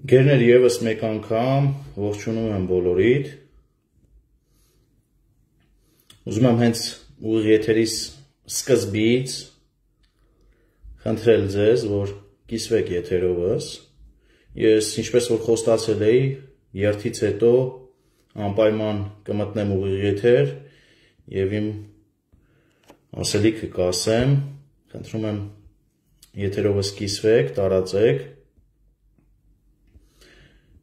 Գերներ եւս մեկ անգամ ողջունում եմ բոլորիդ։ Ուզում եմ հենց ուղիղ եթերիս սկզբից խնդրել ձեզ, որ կիսվեք եթերովս։ Ես ինչպես որ խոստացել էի, երթից հետո անպայման կմտնեմ ուղիղ եթեր եւ իմ ասելիքը կասեմ։ Խնդրում եմ եթերովս կիսվեք, տարածեք։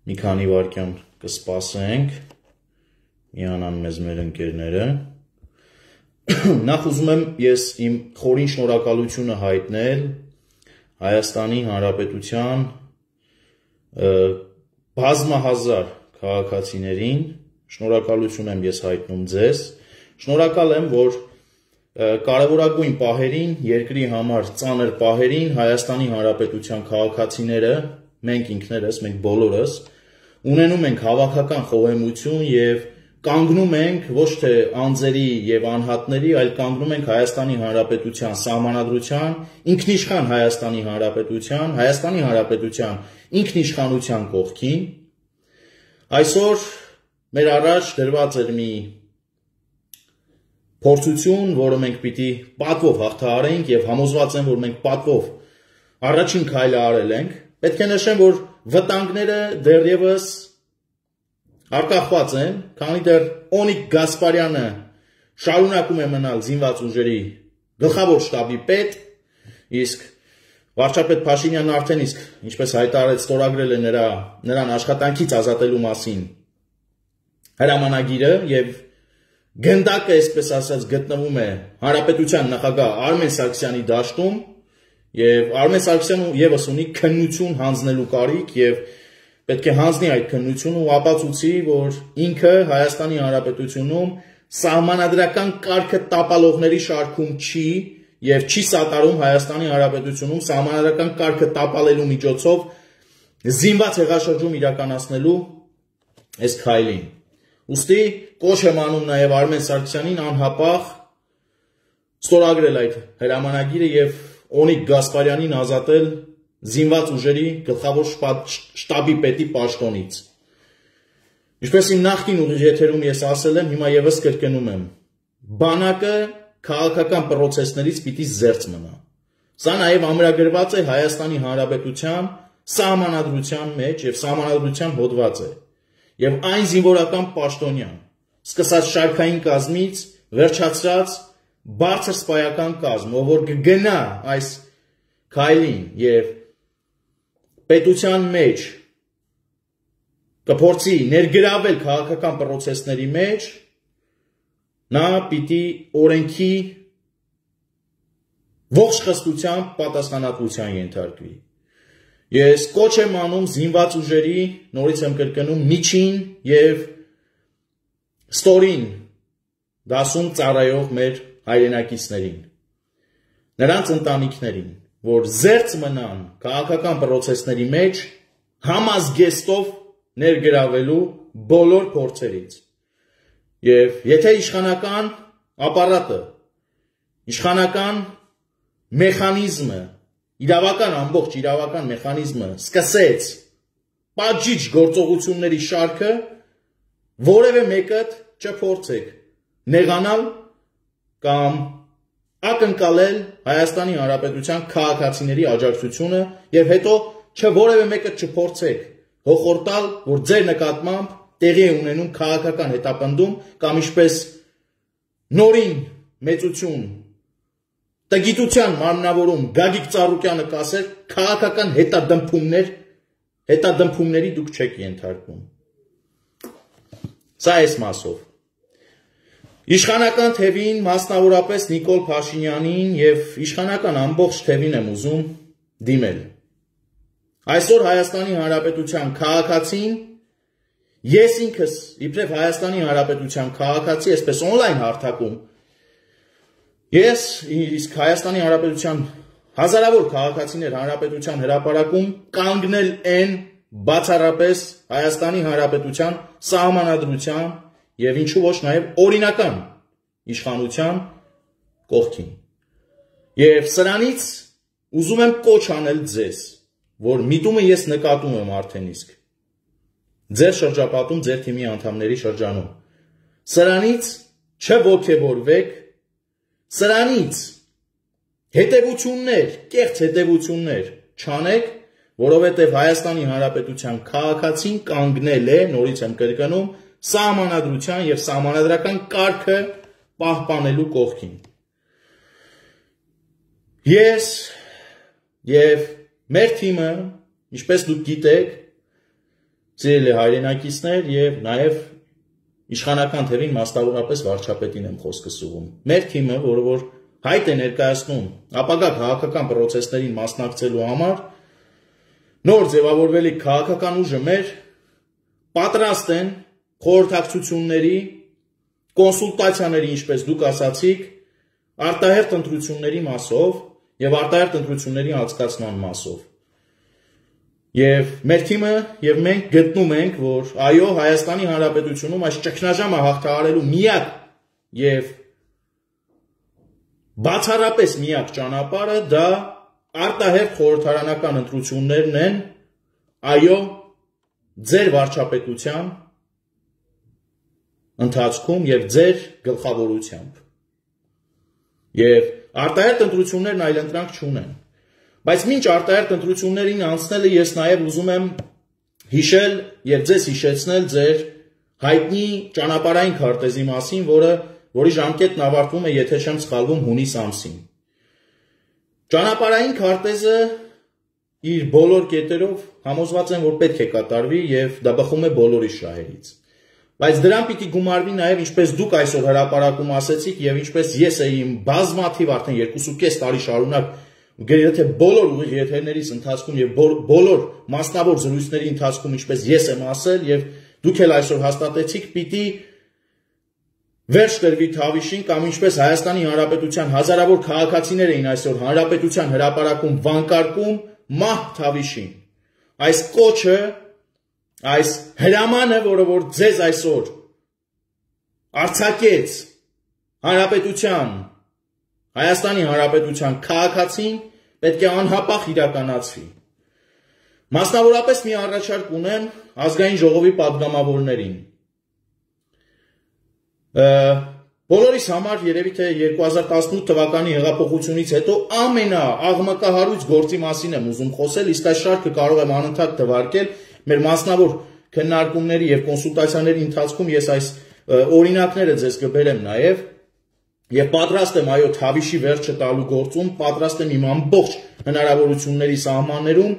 Մի քանի վայրկյան կսպասենք, միանան մեզ մեր ընկերները։ Նախ ուզում եմ ես իմ խորին շնորհակալությունը հայտնել Հայաստանի Հանրապետության բազմահազար քաղաքացիներին, շնորհակալություն եմ ես հայտնում ձեզ, շնորհակալ եմ, որ կարևորագույն պահերին, երկրի համար ծանր պահերին Հայաստանի Հանրապետության քաղաքացիները, մենք ինքներս, մենք բոլորս ունենում ենք հավաքական խոհեմություն եւ կանգնում ենք ոչ թե անձերի եւ անհատների, այլ կանգնում ենք Հայաստանի Հանրապետության սահմանադրության, ինքնիշխան Հայաստանի Հանրապետության ինքնիշխանության կողքին։ Այսօր մեր առաջ դրված էր մի փորձություն, որը մենք պիտի պատվով հաղթահարենք եւ համոզված եմ, որ մենք պատվով առաջին քայլը արել ենք։ Պետք է նշեմ, որ վտանգները դեռևս արկախված են, քանի դեռ Օնիկ Գասպարյանը շարունակում է մնալ զինված ուժերի գլխավոր շտաբի պետ, իսկ վարչապետ Փաշինյանն արդեն իսկ, ինչպես հայտարարեց, ստորագրել է նրան աշխատանքից ազատելու մասին հրամանագիրը եւ գնդակը, այսպես ասած, գտնվում է Հանրապետության նախագահ Արմեն Սարգսյանի դաշտում եւ Արմեն Սարգսյանը եւս ունի քննություն հանձնելու կարիք եւ պետք է հանձնի այդ քննությունը ու ապացուցի, որ ինքը Հայաստանի Հանրապետությունում սահմանադրական կարգը տապալողների շարքում չի եւ չի սատարում Հայաստանի Հանրապետությունում սահմանադրական կարգը տապալելու միջոցով զինված հեղաշրջում իրականացնելու այս քայլին։ Ուստի կոչ եմ անում նաեւ Արմեն Սարգսյանին անհապաղ ստորագրել այդ հրամանագիրը եւ Օնիկ Գասպարյանին ազատել զինված ուժերի գլխավոր շտաբի պետի պաշտոնից։ Ինչպես իմ նախկին ուղիղ եթերում ես ասել եմ, հիմա եւս կրկնում եմ. բանակը քաղաքական պրոցեսներից պիտի զերծ մնա։ Սա նաեւ ամրագրված է Հայաստանի Հանրապետության սահմանադրության մեջ եւ սահմանադրության հոդված է։ Եվ այն զինվորական պաշտոնյան, սկսած շարքային կազմից, վերջացրած բարձր սպայական կազմ, ով որ կգնա այս քայլին եւ պետության մեջ կփորձի ներգրավել քաղաքական պրոցեսների մեջ, նա պիտի օրենքի ողջ խստությամբ պատասխանատվության ենթարկվի։ Ես կոչ եմ անում զինված ուժերի, նորից եմ կրկնում, միջին եւ ստորին դասում ծառայող մեր հայրենակիցներին, նրանց ընտանիքներին, որ զերծ մնան քաղաքական պրոցեսների մեջ համազգեստով ներգրավելու բոլոր փորձերից։ Եվ եթե իշխանական ապարատը, իշխանական մեխանիզմը, ամբողջ իրավական մեխանիզմը սկսեց պատժիչ գործողությունների շարքը, որևէ մեկը չփորձեք նեղանալ կամ ակնկալել Հայաստանի Հանրապետության քաղաքացիների աջակցությունը եւ հետո որևէ մեկը չփորձեք հոխորտալ, որ ձեր նկատմամբ տեղի է ունենում քաղաքական հետապնդում կամ ինչպես նորին մեծություն տգիտության մարմնավորում Գագիկ Ծառուկյանը կասեր, քաղաքական հետադմփումների դուք չեք ենթարկվում։ Սա այս մասով։ Իշխանական թևին, մասնավորապես Նիկոլ Փաշինյանին եւ իշխանական ամբողջ թևին եմ ուզում դիմել։ Այսօր Հայաստանի Հանրապետության քաղաքացին, ես ինքս իբրև Հայաստանի Հանրապետության քաղաքացի, այսպես on-line հարթակում, ես իսկ Հայաստանի Հանրապետության հազարավոր քաղաքացիներ Հանրապետության հրապարակում կանգնել են բացառապես Հայաստանի Հանրապետության սահմանադրության եւ ինչու ոչ նաեւ օրինական իշխանության կողքին։ Եվ սրանից ուզում եմ կոչ անել ձեզ, որ միտումը ես նկատում եմ արդեն իսկ ձեր շրջապատում, ձեր թիմի անդամների շրջանում։ Սրանից չոգևորվեք, սրանից հետևություններ, կեղծ հետևություններ չանեք, որովհետև Հայաստանի Հանրապետության քաղաքացին կանգնել է, նորից եմ կրկնում, սահմանադրության եւ սահմանադրական կարգը պահպանելու կողքին։ Ես եւ մեր թիմը, ինչպես դուք գիտեք, սիրելի հայրենակիցներ եւ նաեւ իշխանական թևին մասնավորապես վարչապետին եմ խոսքս ուղղում։ Մեր թիմը, որը որ հայտ է ներկայացնում ապագա քաղաքական process-ներին մասնակցելու համար, նոր ձևավորվելիք քաղաքական ուժը մեր պատրաստ են խորհրդակցությունների, կոնսուլտացիաների, ինչպես դուք ասացիք, արտահերթ ընտրությունների մասով եւ արտահերթ ընտրությունների անցկացման մասով։ Եվ մեր թիմը եւ մենք գտնում ենք, որ այո, Հայաստանի Հանրապետությունում այս ճգնաժամը հաղթահարելու միակ եւ բացառապես միակ ճանապարհը դա արտահերթ խորհրդարանական ընտրություններն են, այո, ձեր վարչապետության ընթացքում եւ ձեր գլխավորությամբ։ Եվ արտահերթ ընտրություններն այլ ընտրանք չունեն։ Բայց մինչ արտահերթ ընտրություններին անցնելը ես նաեւ ուզում եմ հիշել եւ ձեզ հիշեցնել ձեր հայտնի ճանապարհային քարտեզի մասին, որի ժամկետն ավարտվում է, եթե չեմ սխալվում, հունիս ամսին։ Ճանապարհային քարտեզը իր բոլոր կետերով համոզված եմ, որ պետք է կատարվի եւ դա բխում է բոլորի շահերից։ Բայց դրան պիտի գումարվի նաեւ, ինչպես դուք այսօր հրապարակում ասեցիք եւ ինչպես ես էի իմ բազմաթիվ արդեն 2.5 տարի շարունակ գրեթե բոլոր ուղիղ եթերներից ընթացքում եւ բոլոր մասնավոր զրույցների ընթացքում, ինչպես ես եմ ասել եւ դուք էլ այսօր հաստատեցիք, պիտի վերջ տրվի Թավիշին կամ ինչպես Հայաստանի Հանրապետության հազարավոր քաղաքացիներ էին այսօր Հանրապետության հրապարակում վանկարկում մահ Թավիշին։ Այս կոչը, այս հրամանը, որը որ ձեզ այսօր արձակեց Հանրապետության, Հայաստանի Հանրապետության քաղաքացին, պետք է անհապաղ իրականացվի։ Մասնավորապես մի առաջարկ ունեմ ազգային ժողովի պատգամավորներին։ Բոլորիս համար երևի թե 2018 թվականի հեղափոխությունից հետո ամենաաղմկահարույց գործի մասին եմ ուզում խոսել, իսկ այս շարքը կարող եմ անընդհատ թվարկել մեր մասնավոր քննարկումների եւ կոնսուլտացիաների ընթացքում ես այս օրինակները ձեզ կբերեմ նաեւ եւ պատրաստ եմ այո Թավիշի վերջը տալու գործում, պատրաստ եմ իմ ամբողջ հնարավորությունների սահմաններում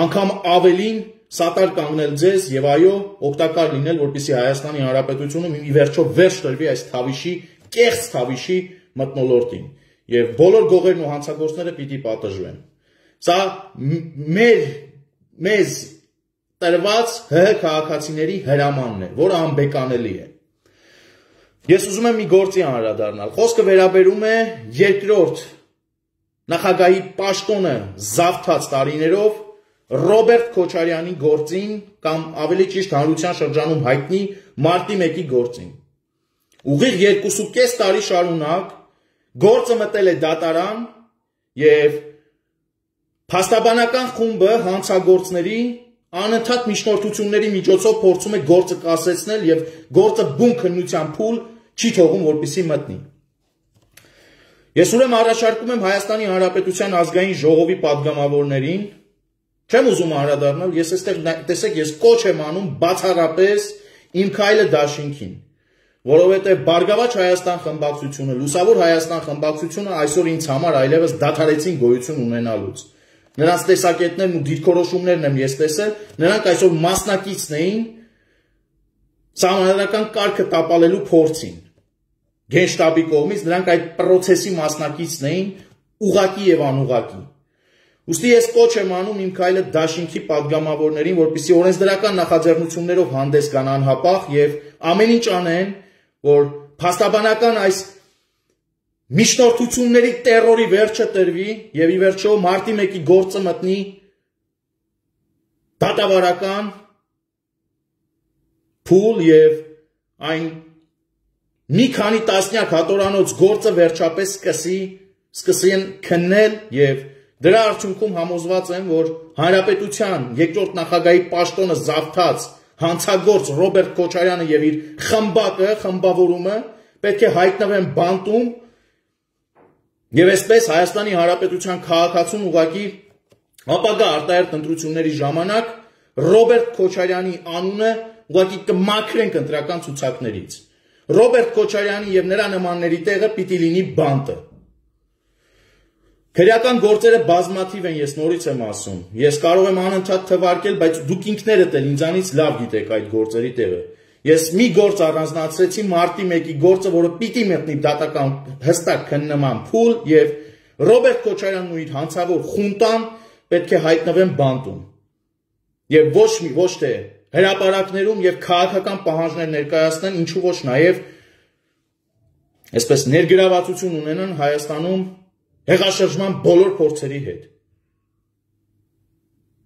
անգամ ավելին սատար կանգնել ձեզ եւ այո օգտակար լինել, որպեսզի Հայաստանի Հանրապետությունում ի վերջո վերջ տրվի այս Թավիշի, կեղծ Թավիշի մթնոլորտին եւ բոլոր գողերն ու հանցագործները պիտի պատժվեն։ Սա մեզ տրված ՀՀ քաղաքացիների հրամանն է, որը անբեկանելի է։ Ես ուզում եմ մի գործի անդրադառնալ։ Խոսքը վերաբերում է երկրորդ նախագահի պաշտոնը զավթած տարիներով Ռոբերտ Քոչարյանի գործին կամ ավելի ճիշտ հանրության շրջանում հայտնի մարտի 1-ի գործին։ Ուղիղ 2.5 տարի շարունակ գործը մտել է դատարան եւ փաստաբանական խումբը հանցագործների անընդհատ միջնորդությունների միջոցով փորձում է գործը կասեցնել եւ գործը բուն քննության փուլ չի թողում, որպեսզի մտնի։ Ես ուրեմն առաջարկում եմ Հայաստանի Հանրապետության ազգային ժողովի պատգամավորներին, չեմ ուզում անդրադառնալ, ես այստեղ տեսեք, ես կոչ եմ անում բացառապես իմ քայլը դաշինքին, որովհետեւ Բարգավաճ Հայաստան խմբակցությունը, Լուսավոր Հայաստան խմբակցությունը այսօր ինձ համար այլևս դադարեցին գոյություն ունենալուց։ Նրանց տեսակետներն ու դիրքորոշումներն եմ ես տեսել, նրանք այսօր մասնակիցն էին սահմանադրական կարգը տապալելու փորձին։ Գենշտաբի կողմից նրանք այդ process-ի մասնակիցն էին, ուղղակի եւ անուղղակի։ Ուստի ես կոչ եմ անում իմ քայլը դաշինքի պատգամավորներին, որպեսզի օրենսդրական նախաձեռնություններով հանդես գան անհապաղ եւ ամեն ինչ անեն, որ փաստաբանական այս միջնորդությունների տերորի վերջը տրվի եւ ի վերջո մարտի 1-ի գործը մտնի դատավարական փուլ եւ այն մի քանի տասնյակ հատորանոց գործը վերջապես սկսեն քննել եւ Դրա արդյունքում համոզված եմ, որ հանրապետության երկրորդ նախագահի պաշտոնը զավթած հանցագործ Ռոբերտ Քոչարյանը եւ իր խմբավորումը պետք է հայտնվեն բանտում եւ այսպես Հայաստանի Հանրապետության քաղաքացուն ուղղակի ապագա արտահերթ ընտրությունների ժամանակ Ռոբերտ Քոչարյանի անունը ուղղակի կմաքրենք ընտրական ցուցակներից։ Ռոբերտ Քոչարյանի եւ նրա նմանների տեղը պիտի լինի բանտը։ Քրեական գործերը բազմաթիվ են, ես նորից եմ ասում։ Ես կարող եմ անընդհատ թվարկել, բայց դուք ինքներդ էլ ինձանից լավ գիտեք այդ գործերի տեղը։ Ես մի գործ առանձնացրեցի մարտի 1-ի գործը, որը պիտի մտնի դատական հստակ քննման փուլ եւ Ռոբերտ Քոչարյանն ու իր հանցավոր խունտան պետք է հայտնվեն բանտում։ Եվ ոչ թե հրապարակներում եւ քաղաքական պահանջներ ներկայացնեն, ինչու ոչ նաեւ այսպես ներգրավվածություն ունենան Հայաստանում հեղաշրջման բոլոր փորձերի հետ։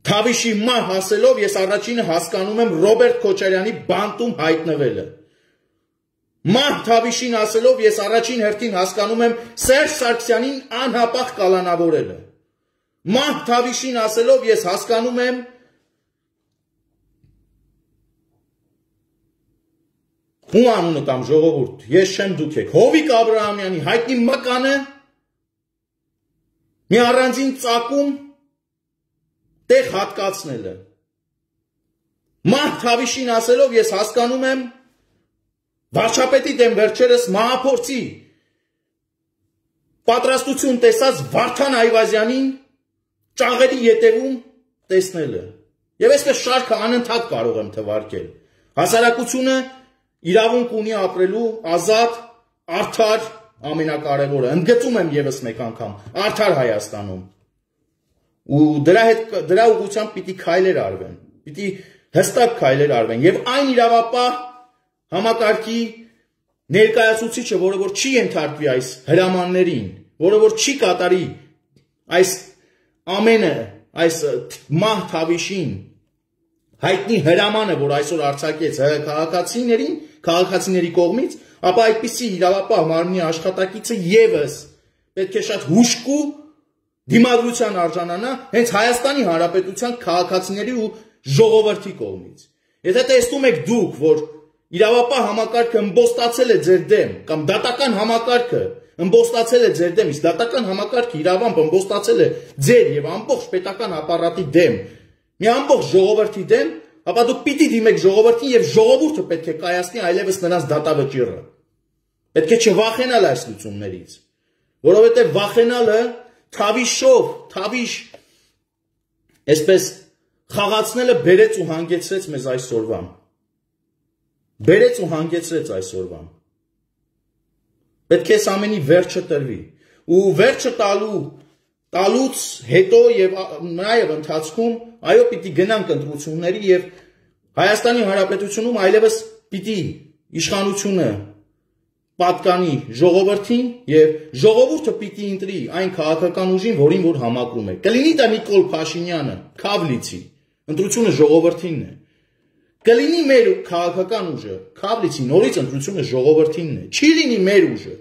Թավիշի մահ հասելով ես առաջինը հասկանում եմ Ռոբերտ Քոչարյանի բանտում հայտնվելը։ Մահ Թավիշին ասելով ես առաջին հերթին հասկանում եմ Սերժ Սարգսյանին անհապաղ կալանավորելը։ Մահ Թավիշին ասելով ես հասկանում եմ ում անունը կամ ժողովուրդ, ես չեմ դուք եք, Հովիկ Աբրահամյանի հայտնի մկանը մի առանձին ծակում տեղ հատկացնելը։ Մահ Թավիշին ասելով ես հասկանում եմ վարչապետի դեմ վերջերս մահափորձի պատրաստություն տեսած Վարդան Այվազյանին ճաղերի ետևում տեսնելը։ Եվ այսպես շարքը անընդհատ կարող եմ թվարկել։ Հասարակությունը իրավունք ունի ապրելու ազատ, արդար, ամենակարևորը, ընդգծում եմ եւս մեկ անգամ, արդար Հայաստանում։ Ու դրա ուղղությամբ պիտի քայլեր արվեն, պիտի հստակ քայլեր արվեն եւ այն իրավապահ համակարգի ներկայացուցիչը, որը որ չի ենթարկվի այս հրամաններին, որը որ չի կատարի այս ամենը, այս մահ Թավիշին հայտնի հրամանը, որ այսօր արձակեց քաղաքացիների կողմից, ապա այդպիսի իրավապահ մարմնի աշխատակիցը եւս պետք է շատ հուշկու դիմադրության արժանանա հենց Հայաստանի Հանրապետության քաղաքացիների ու ժողովրդի կողմից։ Եթե տեսնում եք դուք, որ իրավապահ համակարգը ըմբոստացել է ձեր դեմ, կամ դատական համակարգը ըմբոստացել է ձեր դեմ, իսկ դատական համակարգը իրավամբ ըմբոստացել է ձեր եւ ամբողջ պետական ապարատի դեմ, մի ամբողջ ժողովրդի դեմ, ապա դուք պիտի դիմեք ժողովրդին եւ ժողովուրդը պետք է կայացնի այլևս նրանց դատավճիռը։ Պետք է չվախենալ այս լուծումներից, որովհետեւ վախենալը Թավիշ այսպես խաղացնելը բերեց ու հանգեցրեց մեզ այսօրվան։ Բերեց ու հանգեցրեց այսօրվան։ Պետք է այս ամենի վերջը տրվի։ Ու վերջը տալուց հետո եւ նաեւ ընթացքում այո պիտի գնանք ընտրությունների եւ Հայաստանի Հանրապետությունում այլևս պիտի իշխանությունը պատկանի ժողովրդին եւ ժողովուրդը պիտի ընտրի այն քաղաքական ուժին, որին որ համակրում է։ Կլինի դա Նիկոլ Փաշինյանը, Քավլիցի, ընտրությունը ժողովրդինն է։ Կլինի մեր քաղաքական ուժը, Քավլիցի, նորից ընտրությունը ժողովրդինն է։ Չի լինի մեր ուժը,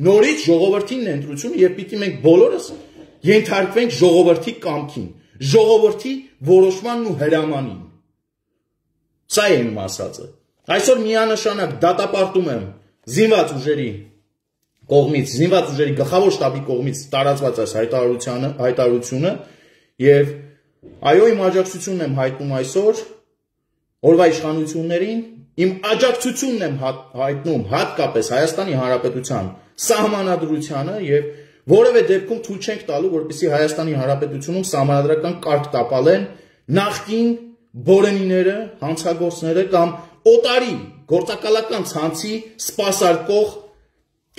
նորից ժողովրդինն է ընտրությունը եւ պիտի մենք բոլորս ենթարկվենք ժողովրդի կամքին, ժողովրդի որոշմանն ու հրամանին։ Սա է իմ ասածը։ Այսօր միանշանակ դատապարտում եմ զինված ուժերի կողմից, զինված ուժերի գլխավոր շտաբի կողմից տարածված այս հայտարարությունը եւ այո իմ աջակցությունն եմ հայտնում այսօր օրվա իշխանություններին, իմ աջակցությունն եմ հայտնում հատկապես Հայաստանի Հանրապետության սահմանադրությանը եւ որևէ դեպքում թույլ չենք տալու, որպեսզի Հայաստանի Հանրապետությունում սահմանադրական կարգ տապալեն նախկին բորենիները, հանցագործները կամ օտարի գործակալական ցանցի սպասարկող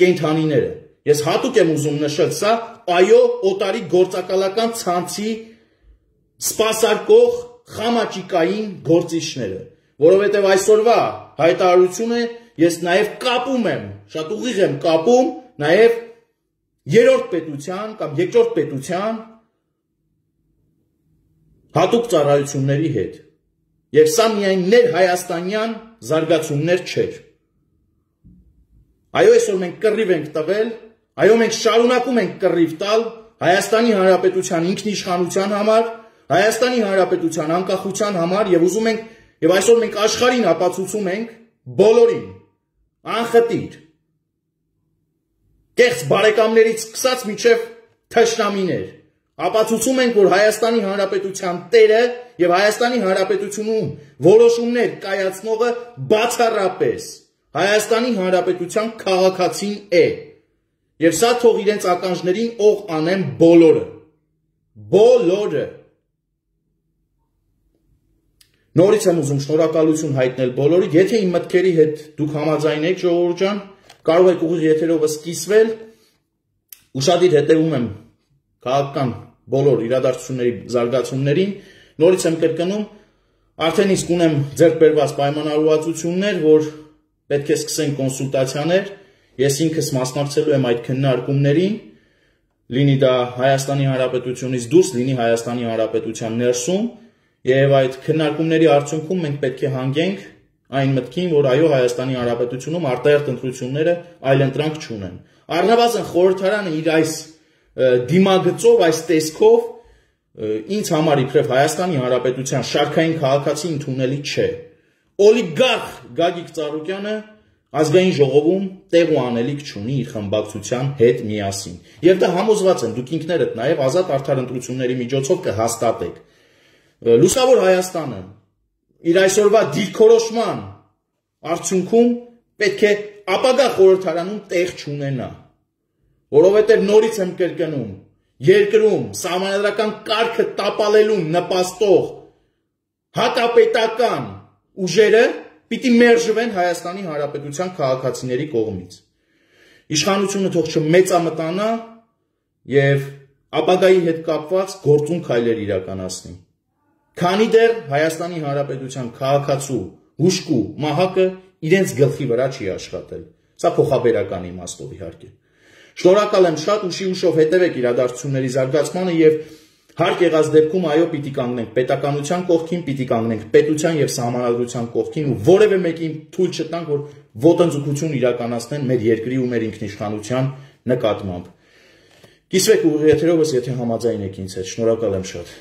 կենթանիները։ Ես հատուկ եմ ուզում նշել սա, այո, օտարի գործակալական ցանցի սպասարկող խամաճիկային գործիչները, որովհետև այսօրվա հայտարարությունը ես նաև կապում եմ, շատ ուղիղ եմ կապում նաև երրորդ պետության կամ երկրորդ պետության հատուկ ծառայությունների հետ։ Եվ սա միայն ներհայաստանյան զարգացումներ չէր։ Այո, այսօր մենք կռիվ ենք տվել, այո, մենք շարունակում ենք կռիվ տալ Հայաստանի Հանրապետության ինքնիշխանության համար, Հայաստանի Հանրապետության անկախության համար եւ ուզում ենք եւ այսօր մենք աշխարհին ապացուցում ենք բոլորին անխտիր կեղծ բարեկամներից սկսած մինչև թշնամիներ ապացուցում ենք, որ Հայաստանի Հանրապետության տերը եւ Հայաստանի Հանրապետությունում որոշումներ կայացնողը բացառապես Հայաստանի Հանրապետության քաղաքացին է։ Եվ սա թող իրենց ականջներին օղ անեն բոլորը։ Բոլորը։ Նորից եմ ուզում շնորհակալություն հայտնել բոլորին, եթե իմ մտքերի հետ դուք համաձայն եք, ժողովուրդ ջան, կարող եք ուղիղ եթերովս կիսվել, ուշադիր հետևում եմ քաղաքական բոլոր իրադարձությունների զարգացումներին, նորից եմ կրկնում, արդեն իսկ ունեմ ձեռք բերված պայմանավորվածություններ, որ պետք է սկսեն կոնսուլտացիաներ, ես ինքս մասնակցելու եմ այդ քննարկումներին, լինի դա Հայաստանի Հանրապետությունից դուրս, լինի Հայաստանի Հանրապետության ներսում, եւ այդ քննարկումների արդյունքում մենք պետք է հանգենք այն մտքին, որ այո Հայաստանի Հանրապետությունում արտահերթ ընտրությունները այլընտրանք չունեն։ Առնվազն խորհրդարանը իր այս դիմագծով, այս տեսքով ինձ համար իբրև Հայաստանի Հանրապետության շարքային քաղաքացի ընդունելի չէ։ Օլիգարխ Գագիկ Ծառուկյանը ազգային ժողովում տեղ ու անելիք չունի իր խմբակցության հետ միասին։ Եվ դա համոզված եմ, դուք ինքներդ նաև ազատ արդար ընտրությունների միջոցով կհաստատեք։ Լուսավոր Հայաստանը իր այսօրվա դիրքորոշման արդյունքում պետք է ապագա խորհրդարանում տեղ չունենա, որովհետև նորից եմ կրկնում, երկրում սահմանադրական կարգը տապալելու նպաստող հակապետական ուժերը պիտի մերժվեն Հայաստանի Հանրապետության քաղաքացիների կողմից։ Իշխանությունը թող չմեծամտանա եւ ապագայի հետ կապված գործուն քայլեր իրականացնի։ Քանի դեռ Հայաստանի Հանրապետության քաղաքացու հուշկու մահակը իրենց գլխի վրա չի աշխատել։ Սա փոխաբերական իմաստով իհարկե։ Շնորհակալ եմ շատ, ուշի ուշով հետևեք իրադարձությունների զարգացմանը եւ հարկ եղած դեպքում այո պիտի կանգնենք պետականության կողքին, պիտի կանգնենք պետության եւ սահմանադրության կողքին ու որևէ մեկին թույլ չտանք, որ ոտնձգություն իրականացնեն մեր երկրի ու մեր ինքնիշխանության նկատմամբ։ Կիսվեք ուղիղ եթերովս, եթե համաձայն եք ինձ հետ։ Շնորհակալ եմ շատ։